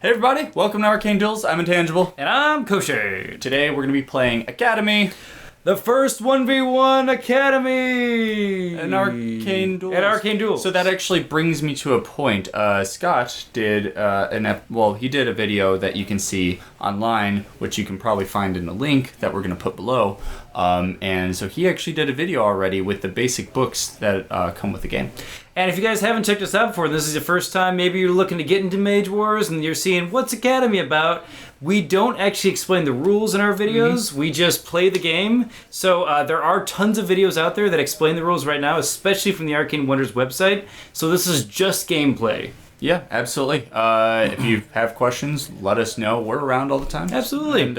Hey everybody, welcome to Arcane Duels. I'm Intangible. And I'm Kosher. Today we're going to be playing Academy. The first 1v1 Academy! An Arcane Duels. At Arcane Duels. So that actually brings me to a point. Scott did he did a video that you can see online, which you can probably find in the link that we're going to put below. And so he actually did a video already with the basic books that come with the game. And if you guys haven't checked us out before, this is your first time, maybe you're looking to get into Mage Wars and you're seeing what's Academy about, we don't actually explain the rules in our videos, we just play the game. So there are tons of videos out there that explain the rules right now, especially from the Arcane Wonders website. So this is just gameplay. Yeah, absolutely. If you have questions, let us know. We're around all the time. Absolutely. And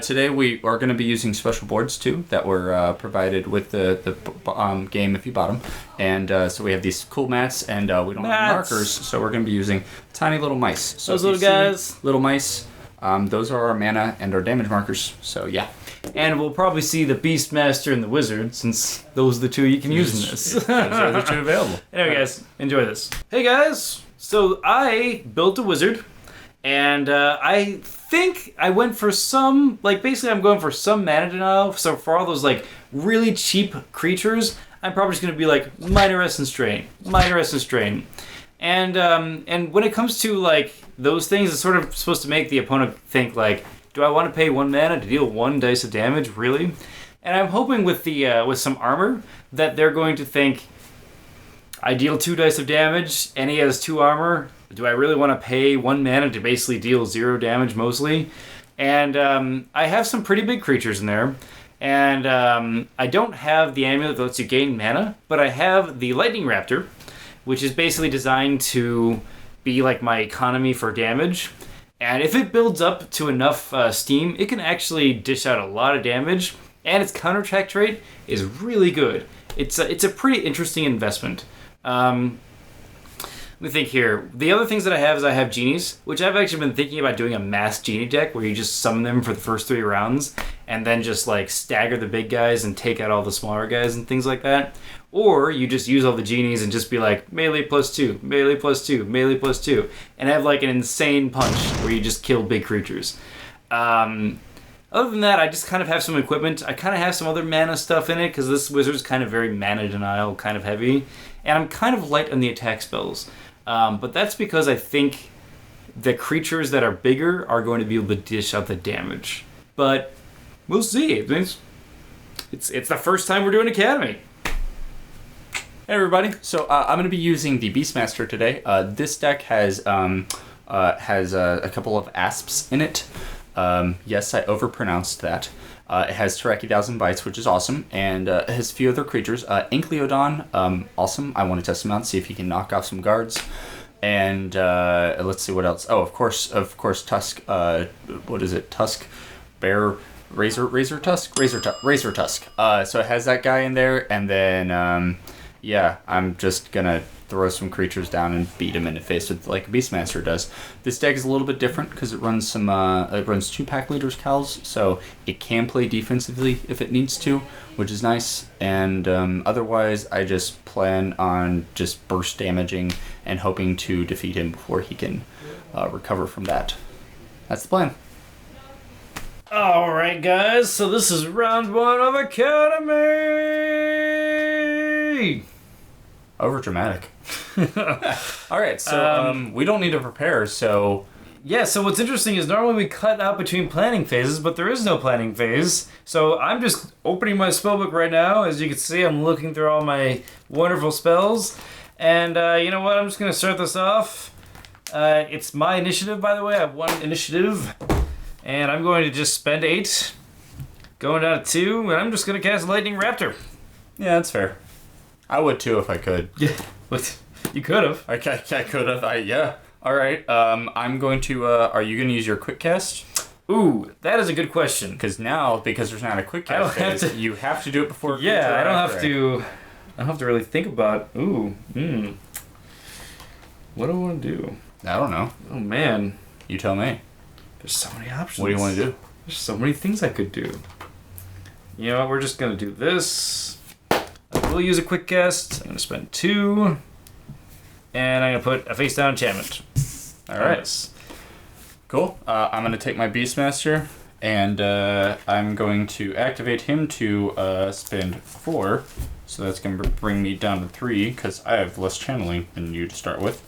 today we are going to be using special boards too that were provided with the game if you bought them. And so we have these cool mats, and we don't have markers, so we're going to be using tiny little mice. So those little guys, little mice. Those are our mana and our damage markers. So yeah. And we'll probably see the Beastmaster and the Wizard, since those are the two you can use in this. Those are the two available. Anyway, guys, enjoy this. Hey, guys. So I built a wizard, and I think I went for some, basically I'm going for some mana denial. So for all those, really cheap creatures, I'm probably just going to be minor essence drain. And when it comes to, those things, it's sort of supposed to make the opponent think, do I want to pay 1 mana to deal 1 dice of damage, really? And I'm hoping with with some armor that they're going to think, I deal 2 dice of damage, and he has 2 armor. Do I really want to pay 1 mana to basically deal 0 damage mostly? And I have some pretty big creatures in there. And I don't have the amulet that lets you gain mana, but I have the Lightning Raptor, which is basically designed to be my economy for damage. And if it builds up to enough steam, it can actually dish out a lot of damage. And its counterattack trait is really good. It's a pretty interesting investment. Let me think here. The other things that I have is I have genies, which I've actually been thinking about doing a mass genie deck where you just summon them for the first 3 rounds and then just stagger the big guys and take out all the smaller guys and things like that. Or you just use all the genies and just be melee +2, melee +2, melee +2, and have an insane punch where you just kill big creatures. Other than that, I just kind of have some equipment. I kind of have some other mana stuff in it because this wizard's kind of very mana denial, kind of heavy. And I'm kind of light on the attack spells. But that's because I think the creatures that are bigger are going to be able to dish out the damage. But we'll see. It's the first time we're doing Academy. Hey everybody, so I'm going to be using the Beastmaster today. This deck has a couple of asps in it. Yes, I overpronounced that. It has Tereki 1000 Bites, which is awesome, and it has a few other creatures. Inkleodon, awesome. I want to test him out, see if he can knock off some guards. And let's see what else. Oh, of course, Tusk. What is it? Tusk, Bear, Razor Tusk. So it has that guy in there, and then I'm just gonna throw some creatures down and beat him in the face with like Beastmaster does. This deck is a little bit different because it runs some it runs 2 pack leaders Cowls, so it can play defensively if it needs to, which is nice. And otherwise, I just plan on just burst damaging and hoping to defeat him before he can recover from that. That's the plan. Alright guys, so this is round 1 of Academy! Over dramatic. Alright, so we don't need to prepare, so... Yeah, so what's interesting is normally we cut out between planning phases, but there is no planning phase. So I'm just opening my spellbook right now. As you can see, I'm looking through all my wonderful spells. And you know what, I'm just going to start this off. It's my initiative, by the way. I have 1 initiative. And I'm going to just spend 8. Going down to 2, and I'm just going to cast Lightning Raptor. Yeah, that's fair. I would too if I could. Yeah, what? You could have. I could have. Yeah. All right. I'm going to. Are you going to use your quick cast? Ooh, that is a good question. Because there's not a quick cast phase, you have to do it before. Yeah, I don't have to really think about. Ooh. What do I want to do? I don't know. Oh man. You tell me. There's so many options. What do you want to do? There's so many things I could do. You know what? We're just gonna do this. I will use a quick cast. I'm going to spend 2. And I'm going to put a face down enchantment. Alright. Cool. I'm going to take my Beastmaster, and I'm going to activate him to spend 4. So that's going to bring me down to 3, because I have less channeling than you to start with.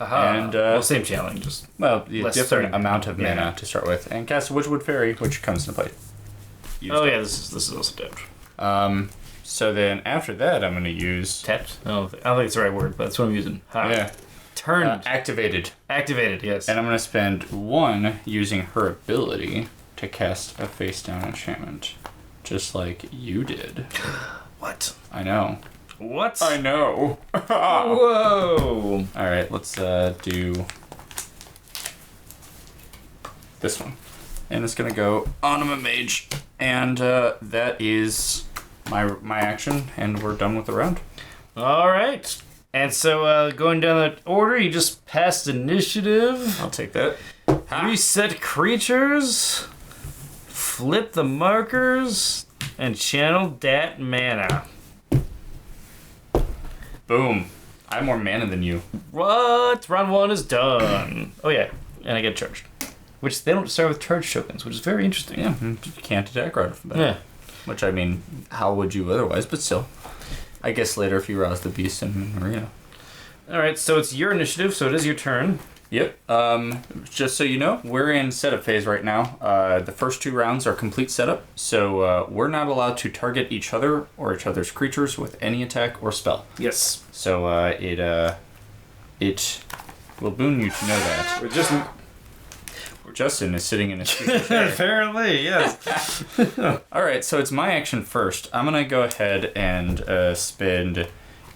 And well, same channeling, just the different amount of mana yeah. to start with, and cast a Witchwood Fairy, which comes into play. This is also tapped. So then after that, I'm going to use Tapped? I don't think it's the right word, but that's what I'm using. yeah, Turned. activated, Activated, yes. and I'm going to spend 1 using her ability to cast a face down enchantment, just like you did. What? I know. What? I know. Whoa! All right, let's do this one, and it's gonna go on my mage, and that is my action, and we're done with the round. All right. And so going down the order, you just passed initiative. I'll take that. Reset creatures. Flip the markers. And channel that mana. Boom. I have more mana than you. What? Round 1 is done. Oh yeah, and I get charged. Which they don't start with charge tokens, which is very interesting. Yeah, you can't attack right off the bat. Yeah. Which, I mean, how would you otherwise? But still. I guess later if you rouse the beast in Arena. Alright, so it's your initiative, so it is your turn. Yep. Just so you know, we're in setup phase right now. The first 2 rounds are complete setup, so we're not allowed to target each other or each other's creatures with any attack or spell. Yes. So it will boon you to know that. We're just... Justin is sitting in his chair. Apparently, yes. All right, so it's my action first. I'm gonna go ahead and spend.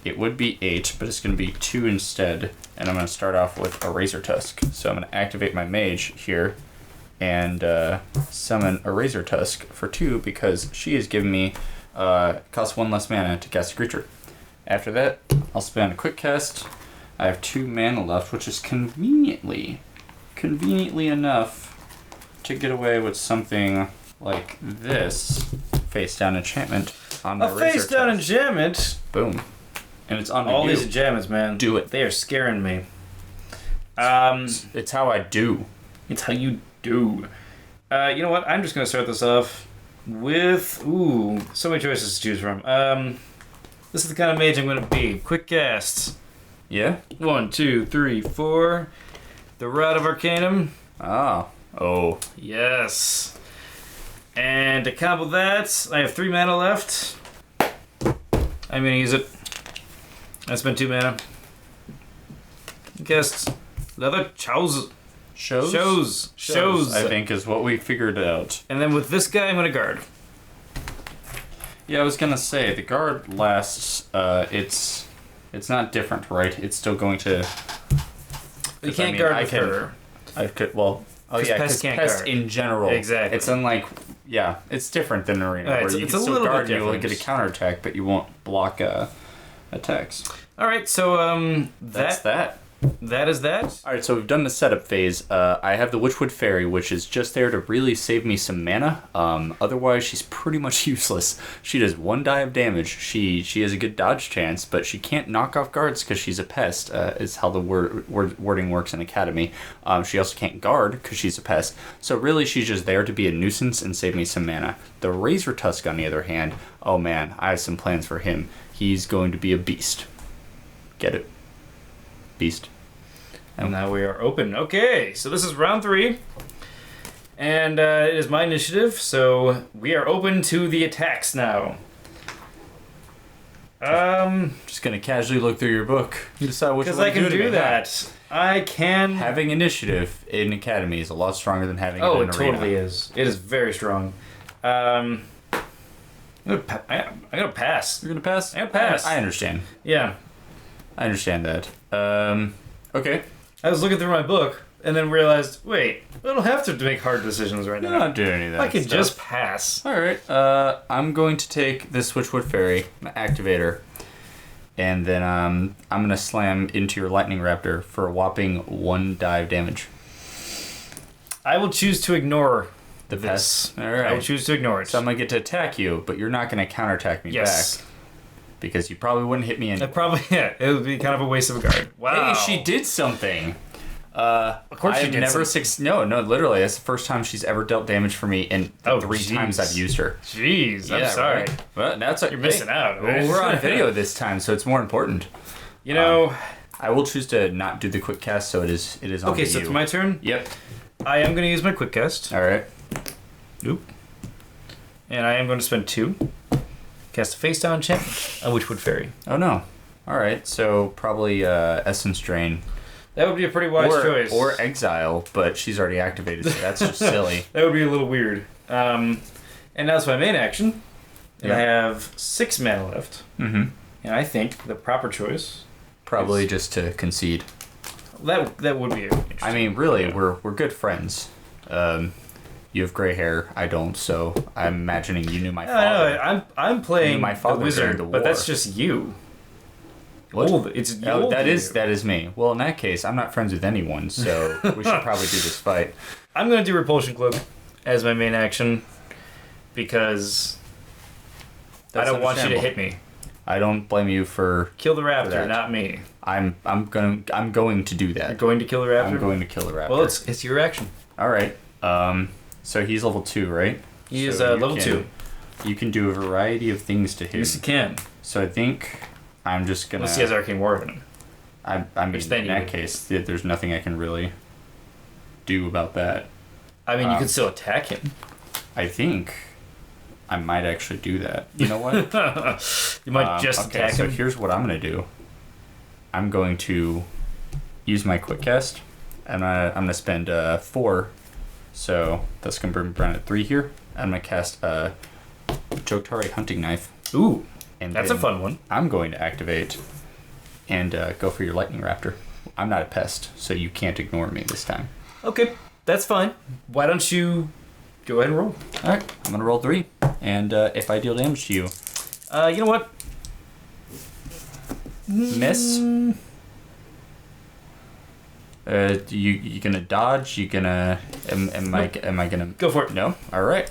It would be 8, but it's gonna be 2 instead, and I'm gonna start off with a Razor Tusk. So I'm gonna activate my Mage here, and summon a Razor Tusk for 2 because she has given me costs 1 less mana to cast a creature. After that, I'll spend a quick cast. I have 2 mana left, which is conveniently enough to get away with something like this face down enchantment on the A face down enchantment? Boom. And it's on all you. These enchantments, man. Do it. They are scaring me. It's how I do. It's how you do. You know what? I'm just gonna start this off with so many choices to choose from. This is the kind of mage I'm gonna be. Quick casts. Yeah? 1, 2, 3, 4. The Rod of Arcanum. Oh. Yes. And to combo that, I have 3 mana left. I'm gonna use it. I spent 2 mana. Cast Leather Shows. Shows. I think is what we figured out. And then with this guy, I'm gonna guard. Yeah, I was gonna say the guard lasts. It's not different, right? It's still going to. You can't guard with her. I could. Well. Oh yeah, because pest in general. Exactly. It's unlike. Yeah, it's different than Arena, Right, where you it's can a still little guard bit and you'll different. get a counterattack, but you won't block attacks. All right, so That's that. That is that. All right, so we've done the setup phase. I have the Witchwood Fairy, which is just there to really save me some mana. Otherwise, she's pretty much useless. She does 1 die of damage. She has a good dodge chance, but she can't knock off guards because she's a pest, is how the wording works in Academy. She also can't guard because she's a pest. So really, she's just there to be a nuisance and save me some mana. The Razor Tusk, on the other hand, oh man, I have some plans for him. He's going to be a beast. Get it? Beast. And now we are open. Okay, so this is round 3. And it is my initiative, so we are open to the attacks now. Just gonna casually look through your book. You decide which Because one I to can to do me. that. I can... Having initiative in Academy is a lot stronger than having it in it Arena. totally is. It is very strong. I'm gonna pass. You're gonna pass? I'm gonna pass. I understand. Yeah. I understand that. Okay. I was looking through my book and then realized, wait, I don't have to make hard decisions right You're now. not doing any of that I can stuff. just pass. Alright, I'm going to take this Switchwood Fairy, my activator, and then I'm going to slam into your Lightning Raptor for a whopping 1 die of damage. I will choose to ignore The this. pest. Alright. I will choose to ignore it. So I'm going to get to attack you, but you're not going to counterattack me Yes. back. Because you probably wouldn't hit me anyway. It would be kind of a waste of a guard. Wow. Hey, she did something. Of course she I've did never some- No, literally, it's the first time she's ever dealt damage for me in the 3 times I've used her. Jeez, I'm sorry. Right? Well, that's You're missing out. Right? Well, we're on video this time, so it's more important. You know. I will choose to not do the quick cast, so it is on Okay, so you. it's my turn. Yep. I am going to use my quick cast. All right. Oop. And I am going to spend 2. Cast a face down enchantment, a Witchwood Fairy. Oh no. All right. So probably Essence Drain. That would be a pretty wise choice. Or Exile, but she's already activated, so that's just silly. That would be a little weird. And that's my main action. And I Yeah. have 6 mana left. Mm-hmm. And I think the proper choice. Probably just to concede. That would be. I mean, really, we're good friends. You have gray hair. I don't, so I'm imagining you knew my father. No, I'm playing my father the wizard, during the but war. that's just you. What? Old. It's Oh, old that you. is me. Well, in that case, I'm not friends with anyone, so we should probably do this fight. I'm gonna do Repulsion Cloak as my main action because That's I don't want you to understandable. hit me. I don't blame you for. Kill the raptor, that. not me. I'm going to do You're that. going to kill the raptor. I'm going to kill the raptor. Well, it's your action. All right. So he's level 2, right? He is So you level can- 2. You can do a variety of things to him. Yes, you can. So I think I'm just gonna. Unless he has Arcane War in him. I mean, Which then in you that would- case, there's nothing I can really do about that. I mean, you can still attack him. I think I might actually do that. You know what? You might just okay, attack so him. here's what I'm gonna do. I'm going to use my quick cast, and I'm gonna spend 4. So that's gonna bring Brown at 3 here. I'm gonna cast Jotari Hunting Knife. Ooh, And that's a then fun one. I'm going to activate and go for your Lightning Raptor. I'm not a pest, so you can't ignore me this time. Okay, that's fine. Why don't you go ahead and roll? All right, I'm gonna roll 3, and if I deal damage to you, You know what? miss. You gonna dodge? You gonna? Am I gonna? Go for it. No. All right.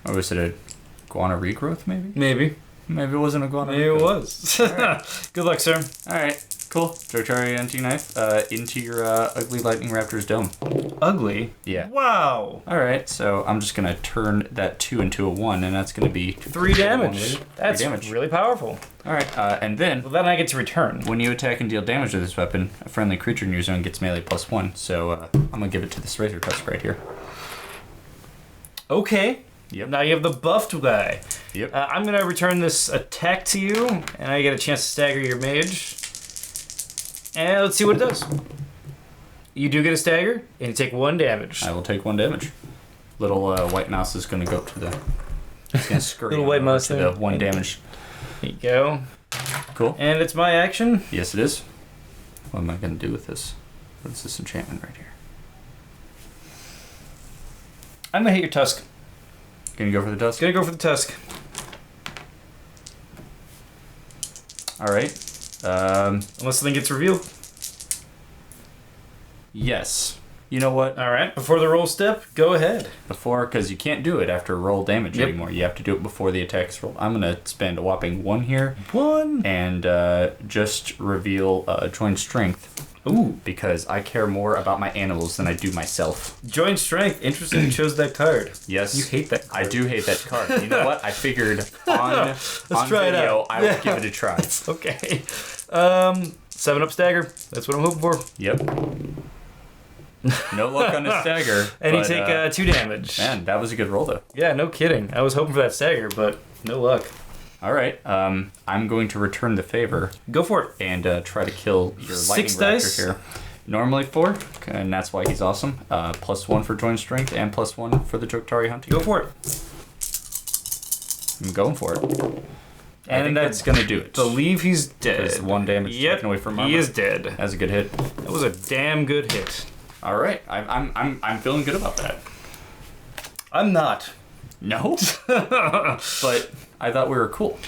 Or was it a guana regrowth? Maybe. Maybe. Maybe it wasn't a guana. Maybe it regrowth. was. Good luck, sir. All right. Cool. Jotari Hunting Knife into your ugly Lightning Raptor's dome. Ugly. Yeah. Wow. All right. So I'm just gonna turn that 2 into a 1, and that's gonna be 3 damage. 3 That's damage. really powerful. All right. And then Well, then I get to return. when you attack and deal damage with this weapon, a friendly creature in your zone gets melee +1. So I'm gonna give it to this Razor Tusk right here. Okay. Yep. Now you have the buffed guy. Yep. I'm going to return this attack to you, and I get a chance to stagger your mage. And let's see what it does. You do get a stagger, and you take 1 damage. I will take 1 damage. Little white mouse is gonna go up to the. It's gonna scurry Little white over mouse to there. the 1 damage. There you go. Cool. And it's my action. Yes, it is. What am I gonna do with this? What's this enchantment right here? I'm going to hit your tusk. Gonna go for the tusk. Gonna go for the tusk. All right. Unless something gets revealed. Yes. You know what? All right. Before the roll step, go ahead. Before, because you can't do it after roll damage Yep. anymore. You have to do it before the attack is rolled. I'm gonna spend a whopping 1 here 1. and just reveal joint strength Ooh. because I care more about my animals than I do myself. Joint strength. Interesting you chose that card. Yes. You hate that card. I do hate that card. You know what? I figured on try it video out. I would give it a try. Okay. 7-up stagger. That's what I'm hoping for. Yep. No luck on the stagger. And you but, take 2 damage. Man, that was a good roll though. Yeah, no kidding. I was hoping for that stagger, but no luck. All right. I'm going to return the favor Go for it. and try to kill your 6 lightning dice? raptor here. Normally 4, and that's why he's awesome. +1 for joint strength and +1 for the Jotari hunting. Go for it. I'm going for it. I And think that's gonna do it. Believe he's dead. There's 1 damage taken away from armor. he is dead. That's a good hit. That was a damn good hit. All right. I'm feeling good about that. I'm not. No. But I thought we were cool.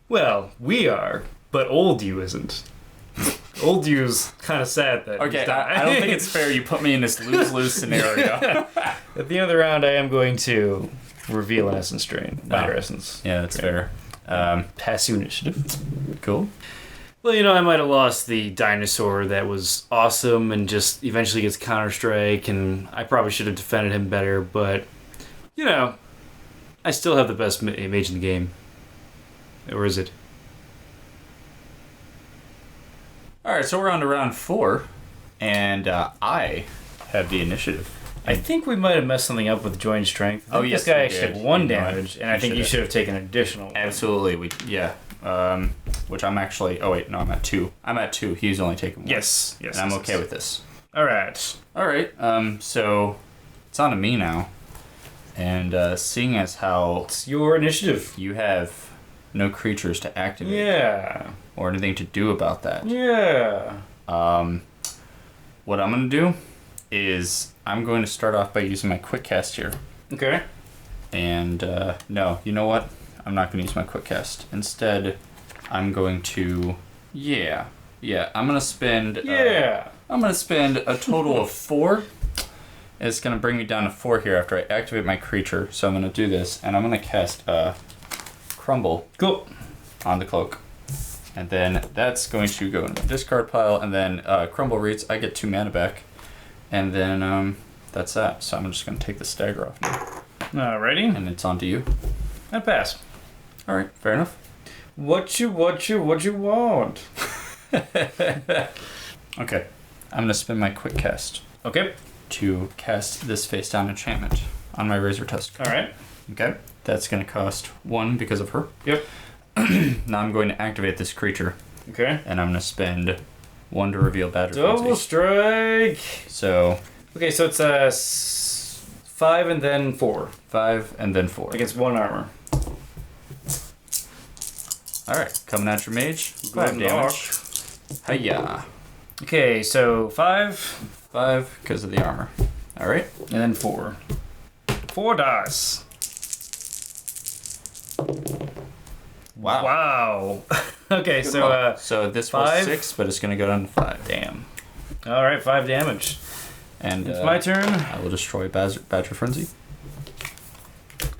Well, we are, but old you isn't. Old you's kind of sad that Okay, he's dying. I don't think it's fair you put me in this lose-lose scenario. At the end of the round, I am going to reveal an essence drain. Minor Oh. essence. Yeah, that's fair. Pass you initiative. Cool. Well, I might have lost the dinosaur that was awesome and just eventually gets Counter-Strike, and I probably should have defended him better, but, I still have the best mage in the game. Or is it? Alright, so we're on to round 4, and I have the initiative. I think we might have messed something up with joint strength. Oh, yes, this guy we actually did. took 1 You know damage, what? and I You think you should should have taken additional. Absolutely, which I'm actually... Oh, wait, no, I'm at 2. I'm at 2. He's only taken 1. Yes. And I'm okay with this. All right. Alright, so it's on to me now. And seeing as how It's your initiative. you have no creatures to activate Yeah. or anything to do about that, Yeah. what I'm going to do is I'm going to start off by using my quick cast here. Okay. And no, you know what? I'm not going to use my quick cast. Instead, I'm going to... I'm going to spend... I'm going to spend a total of 4. It's going to bring me down to 4 here after I activate my creature. So I'm going to do this, and I'm going to cast Crumble Cool. on the cloak. And then that's going to go in the discard pile, and then Crumble reads, I get 2 mana back. And then that's that. So I'm just going to take the stagger off now. Alrighty. And it's on to you. I pass. Alright, fair enough. What you want? Okay, I'm going to spin my quick cast Okay. to cast this face down enchantment on my Razor Tusk. Alright. Okay, that's going to cost 1 because of her. Yep. Now I'm going to activate this creature, Okay. and I'm going to spend 1 to reveal Badger Double Frenzy. strike. So Okay, so it's 5 and then 4 5 and then 4. against 1 armor. Alright, coming at your mage. 5 Good damage. Hiya. Okay, so 5 5 because of the armor. Alright. and then 4. 4 dice. Wow. Wow. Okay, so so this was 5. 6, but it's going to go down to 5. damn. All right, 5 damage. And It's my turn. I will destroy Badger Frenzy.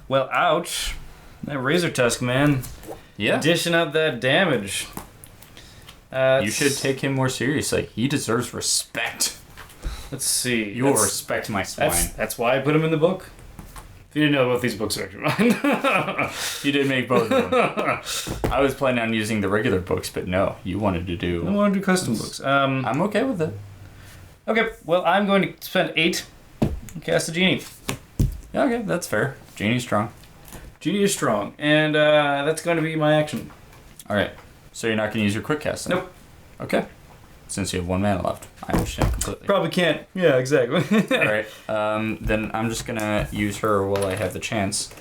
Well, ouch. That Razor Tusk, man. Yeah. Dishing out that damage. You should take him more seriously. He deserves respect. Let's see. You will respect my swine. That's why I put him in the book. If you didn't know, both these books are actually mine. You did make both of them. I was planning on using the regular books, but no, you wanted to I do... want to do custom books. I'm okay with it. Okay, well, I'm going to spend 8 and cast a Genie. Yeah, okay, that's fair. Genie's strong. Genie is strong, and that's going to be my action. Alright, so you're not going to use your quick cast then? Nope. Okay. Since you have 1 mana left. I understand completely. Probably can't. Yeah, exactly. Alright, then I'm just going to use her while I have the chance.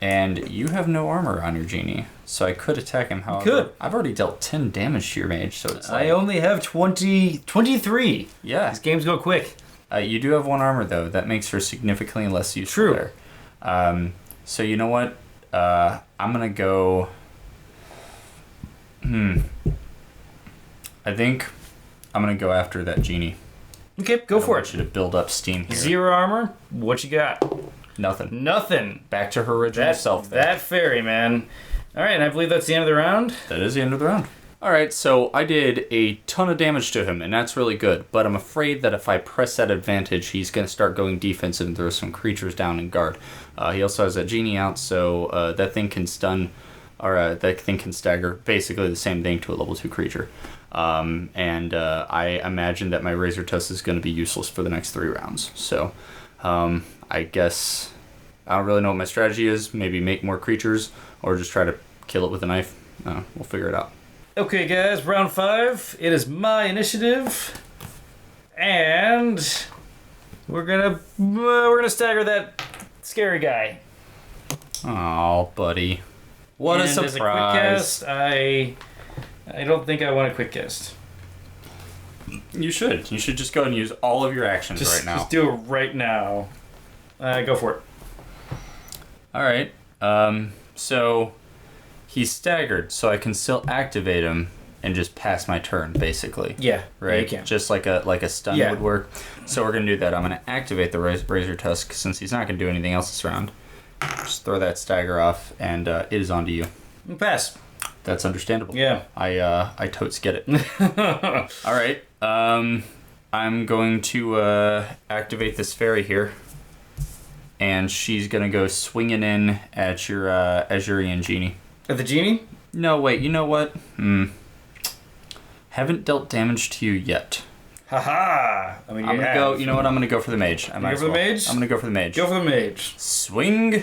And you have no armor on your Genie, so I could attack him. However, could. I've already dealt 10 damage to your mage, so it's like... I only have 23. Yeah. These games go quick. You do have 1 armor, though. That makes her significantly less useful. True. There. So you know what? I'm going to go... I think I'm going to go after that Genie. Okay, go for I it. want you to build up steam here. 0 armor. What you got? Nothing. Nothing. Back to her original self there. That fairy, man. All right, and I believe that's the end of the round. That is the end of the round. Alright, so I did a ton of damage to him, and that's really good. But I'm afraid that if I press that advantage, he's going to start going defensive and throw some creatures down and guard. He also has that Genie out, so that thing can stun, or that thing can stagger. Basically the same thing to a level 2 creature. I imagine that my Razor Tusk is going to be useless for the next 3 rounds. So I guess I don't really know what my strategy is. Maybe make more creatures, or just try to kill it with a knife. We'll figure it out. Okay, guys, round 5. It is my initiative, and we're gonna stagger that scary guy. Oh, buddy, what a And surprise! As a quick cast, I don't think I want a quick cast. You should just go and use all of your actions right now. Just do it right now. Go for it. All right. So he's staggered, so I can still activate him and just pass my turn, basically. Yeah. Right. You can. Just like a stun Yeah. would work. So we're gonna do that. I'm gonna activate the Razor Tusk since he's not gonna do anything else this round. Just throw that stagger off, and it is on to you. Pass. That's understandable. Yeah. I totes get it. All right. I'm going to activate this fairy here, and she's gonna go swinging in at your Azurian genie. At the genie? No, wait. You know what? Haven't dealt damage to you yet. Haha. I mean, I'm gonna go. You know what? I'm gonna go for the mage. Go for the mage? I'm gonna go for the mage. Go for the mage. Swing,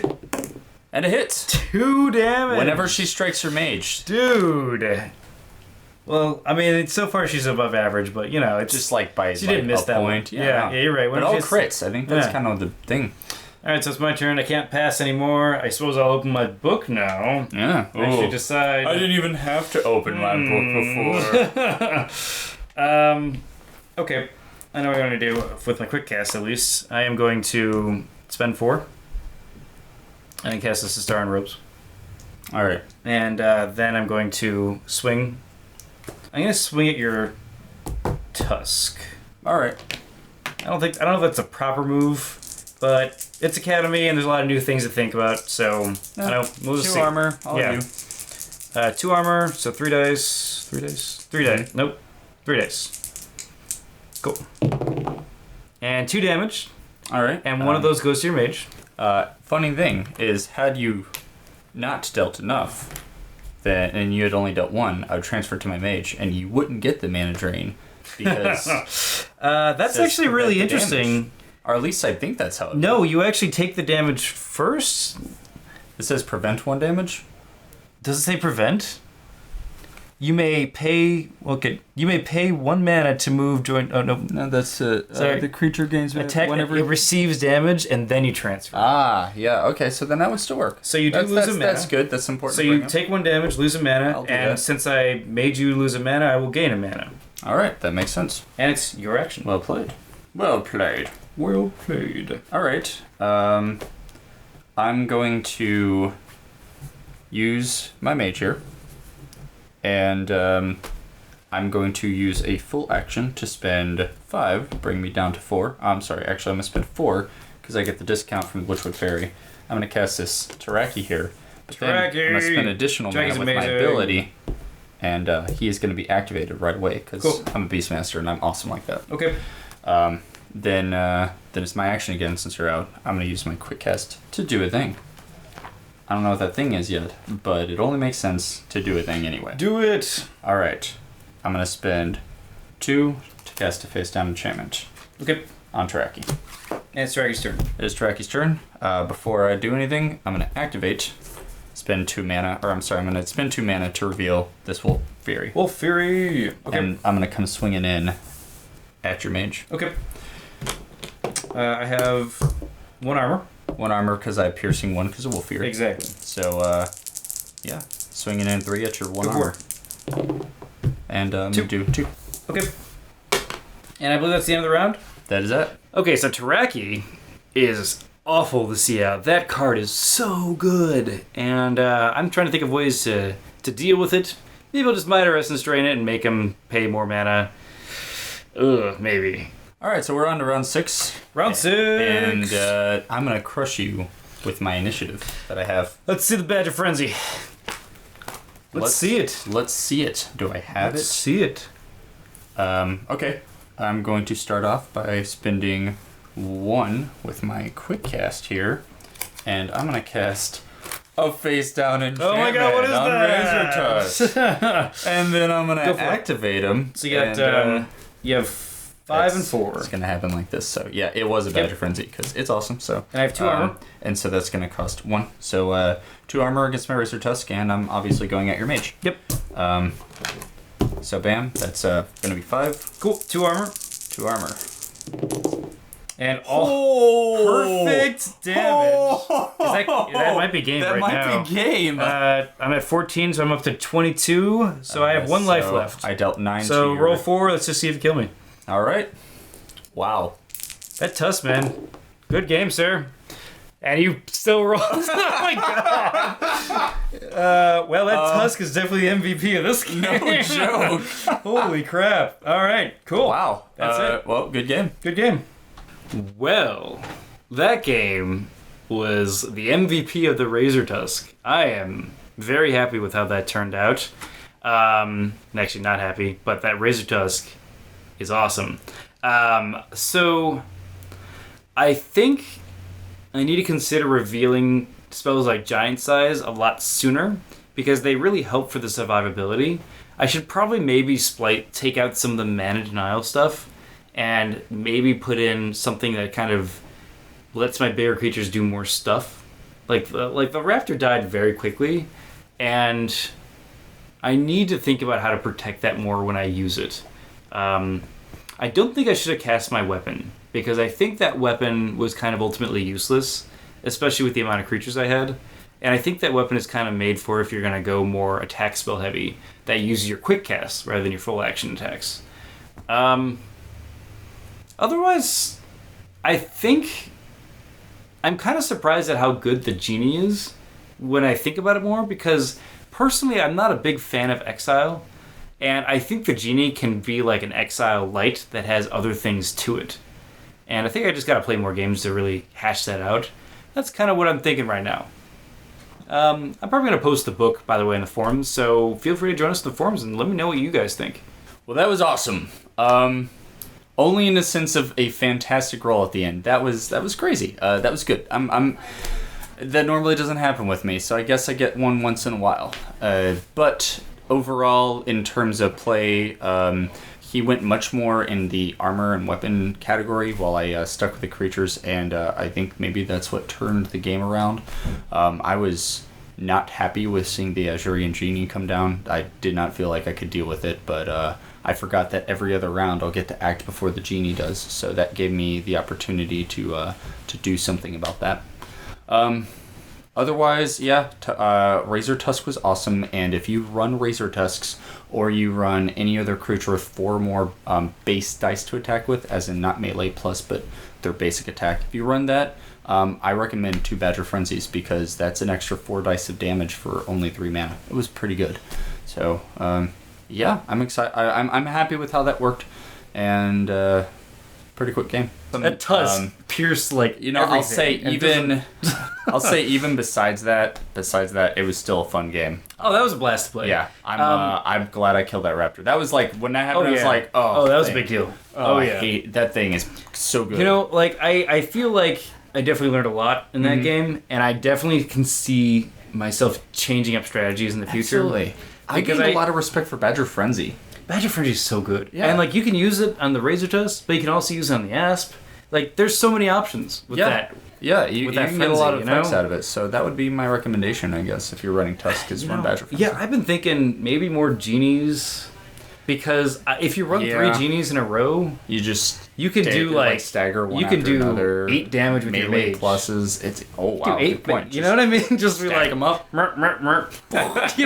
and a hit. 2 damage. Whenever she strikes her mage. Dude. Well, I mean, so far she's above average, but you know, it's Just like by she didn't miss a that point. one. Yeah, you're right. But all crits. I think that's kind of the thing. All right, so it's my turn. I can't pass anymore. I suppose I'll open my book now. Yeah. Actually decide. I didn't even have to open my book before. Okay. I know what I'm going to do with my quick cast, at least. I am going to spend 4 and cast this Star and Robes. All right. And then I'm going to swing. I'm going to swing at your Tusk. All right. I don't know if that's a proper move, but it's Academy and there's a lot of new things to think about. So I don't. We'll just 2 see. armor. All Yeah. you. 2 armor. So 3 dice. 3 dice. 3 dice. Nope. 3 dice. Cool. And 2 damage. All right. And one of those goes to your mage. Funny thing is, had you not dealt enough, then and you had only dealt 1, I would transfer to my mage, and you wouldn't get the mana drain because that's actually really interesting. Or at least I think that's how it No, you actually take the damage first. It says prevent 1 damage. Does it say prevent? You may pay. Okay, you may pay 1 mana to move. Join. Oh no, No, that's Sorry. the creature gains attack. Whenever it receives damage, and then you transfer. Ah, yeah. Okay, so then that would still work. So you do lose a mana. That's good. That's important. So to you bring up. take 1 damage, lose a mana, I'll do and that. since I made you lose a mana, I will gain a mana. All right, that makes sense. And it's your action. Well played. Well played. Well played. All right. I'm going to use my mage here, and I'm going to use a full action to spend 5, bring me down to 4. I'm sorry, actually I'm going to spend 4 because I get the discount from the Witchwood Fairy. I'm going to cast this Taraki here, but then I'm going to spend additional mana Taraki's with my amazing. ability, and he is going to be activated right away because Cool. I'm a Beastmaster and I'm awesome like that. Okay. Then it's my action again since you're out. I'm going to use my quick cast to do a thing. I don't know what that thing is yet, but it only makes sense to do a thing anyway. Do it. All right. I'm going to spend 2 to cast a face down enchantment Okay. on Taraki. And it's Taraki's turn. It is Taraki's turn. Before I do anything, I'm going to activate, spend 2 mana, or I'm sorry, I'm going to spend 2 mana to reveal this Wolf Fury. Wolf Fury. Okay. And I'm going to come swinging in at your mage. Okay. I have 1 armor. 1 armor because I have piercing 1 because of Wolf Fury. Exactly. So, yeah, swinging in 3 at your 1 Go armor. for it. And I'm 2. going to do 2. Okay. And I believe that's the end of the round. That is it. Okay, so Taraki is awful to see out. That card is so good. And I'm trying to think of ways to deal with it. Maybe I'll just Mighty Essence drain it and make him pay more mana. Ugh, maybe. All right, so we're on to round 6. Round 6. And I'm going to crush you with my initiative that I have. Let's see the Badge of Frenzy. Let's see it. Let's see it. Do I have Let's see it. Okay. I'm going to start off by spending 1 with my quick cast here. And I'm going to cast a face down enchantment Oh my god, what is on that? Razor Tusk. And then I'm going Go to for it. activate him. So you got, and, you have 5 and 4. It's going to happen like this. So yeah, it was a Badge of Frenzy because it's awesome. So And I have 2 armor. And so that's going to cost 1. So 2 armor against my Razor Tusk, and I'm obviously going at your mage. Yep. So bam, that's going to be 5. Cool. 2 armor. 2 armor. And all perfect damage. That might be game that right might now. be game. I'm at 14, so I'm up to 22. So I have 1 life so left. I dealt 9 So to your... roll 4. Let's just see if you kill me. All right. Wow. That Tusk, man. Good game, sir. And you still rolled. Oh my god. Well, that Tusk is definitely the MVP of this game. No joke. Holy crap. All right. Cool. Wow. That's it. Well, good game. Good game. Well, that game was the MVP of the Razor Tusk. I am Very happy with how that turned out. Actually, not happy, but that Razor Tusk is awesome. So I think I need to consider revealing spells like Giant Size a lot sooner because they really help for the survivability. I should probably maybe take out some of the mana denial stuff and maybe put in something that kind of lets my bigger creatures do more stuff. Like the Raptor died very quickly, and I need to think about how to protect that more when I use it. I don't think I should have cast my weapon, because I think that weapon was kind of ultimately useless, especially with the amount of creatures I had. And I think that weapon is kind of made for if you're going to go more attack spell heavy, that uses your quick casts rather than your full action attacks. Otherwise, I think I'm kind of surprised at how good the Genie is when I think about it more, because personally I'm not a big fan of Exile, and I think the Genie can be like an Exile light that has other things to it. And I think I just got to play more games to really hash that out. That's kind of what I'm thinking right now. I'm probably going to post the book, by the way, in the forums, so feel free to join us in the forums and let me know what you guys think. Well, that was awesome. Only in the sense of a fantastic roll at the end. That was crazy. That was good. That normally doesn't happen with me, so I guess I get one once in a while. But overall, in terms of play, he went much more in the armor and weapon category while I stuck with the creatures, and I think maybe that's what turned the game around. I was not happy with seeing the Azurian Genie come down. I did not feel like I could deal with it, but I forgot that every other round I'll get to act before the Genie does, so that gave me the opportunity to do something about that. Otherwise, yeah, Razor Tusk was awesome, and if you run Razor Tusks, or you run any other creature with 4 more base dice to attack with, as in not melee plus, but their basic attack, if you run that, I recommend 2 Badger Frenzies, because that's an extra 4 dice of damage for only 3 mana. It was pretty good. So, yeah, I'm excited. I'm happy with how that worked, and pretty quick game. That Tusk pierced like everything. I'll say even besides that, it was still a fun game. Oh, that was a blast to play. Yeah, I'm glad I killed that raptor. That was like when that happened. I was like, that was a big deal. I hate that thing. Is so good. You know, like I feel like I definitely learned a lot in that game, and I definitely can see myself changing up strategies in the future. Absolutely. I gained a lot of respect for Badger Frenzy. Badger Frenzy is so good. Yeah. And like you can use it on the Razor Tusk, but you can also use it on the Asp. Like there's so many options with that. Yeah, you can get a lot of effects out of it. So that would be my recommendation, I guess, if you're running Tusk, is run Badger Frenzy. Yeah, I've been thinking maybe more Genies, because if you run 3 Genies in a row, you can do like stagger one. You can do another, 8 damage with your Mage. Pluses. It's wow. Do 8 point. You know what I mean? Just be like them up. You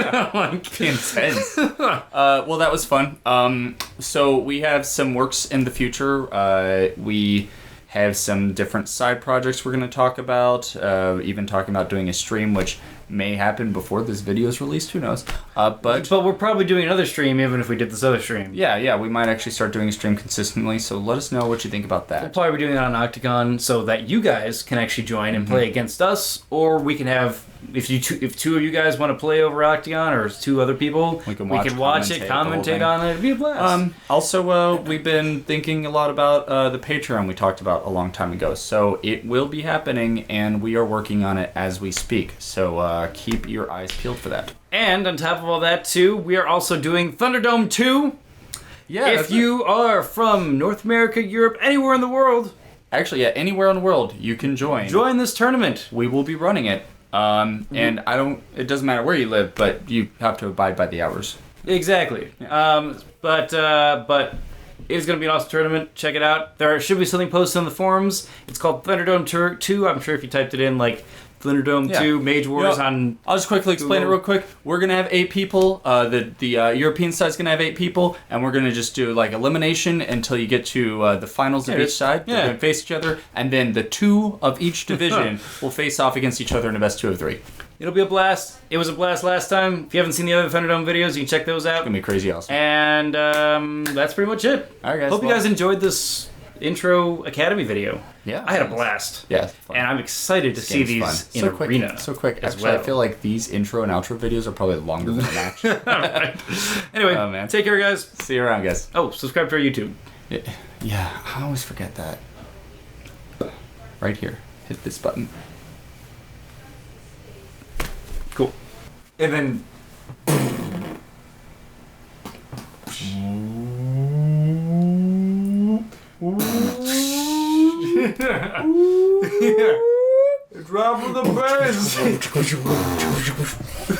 know, like intense. Well, that was fun. So we have some works in the future. We have some different side projects we're going to talk about. Even talking about doing a stream, which may happen before this video is released. Who knows? But we're probably doing another stream even if we did this other stream. Yeah, we might actually start doing a stream consistently. So let us know what you think about that. We'll probably be doing that on Octagon so that you guys can actually join and play against us, or we can have if 2 of you guys want to play over Octagon, or 2 other people, we can watch it, commentate on it. It'd be a blast. Also, we've been thinking a lot about the Patreon we talked about a long time ago. So it will be happening, and we are working on it as we speak. So keep your eyes peeled for that. And on top of all that, too, we are also doing Thunderdome 2. Yeah. If you are from North America, Europe, anywhere in the world. Actually, yeah, anywhere in the world, you can join. Join this tournament. We will be running it. And it doesn't matter where you live, but you have to abide by the hours. Exactly. Yeah. But it is going to be an awesome tournament. Check it out. There should be something posted on the forums. It's called Thunderdome 2. I'm sure if you typed it in, like, Thunderdome 2, Mage Wars on... I'll just quickly explain it real quick. We're going to have 8 people. The European side's going to have 8 people, and we're going to just do, like, elimination until you get to the finals of each side. They're going to face each other, and then the 2 of each division will face off against each other in a best 2 of 3. It'll be a blast. It was a blast last time. If you haven't seen the other Thunderdome videos, you can check those out. It's going to be crazy awesome. And that's pretty much it. All right, guys. Hope you guys enjoyed this intro academy video. Yeah. I had a blast. Yeah. It's fun. And I'm excited to see Game's these fun. in So quick, arena. So quick. as Actually, well. I feel like these intro and outro videos are probably longer than the match. Alright. Anyway, Oh, man. take care, guys. See you around, guys. Oh, subscribe to our YouTube. Yeah, I always forget that. Right here. Hit this button. Cool. And then... Drop of the bass!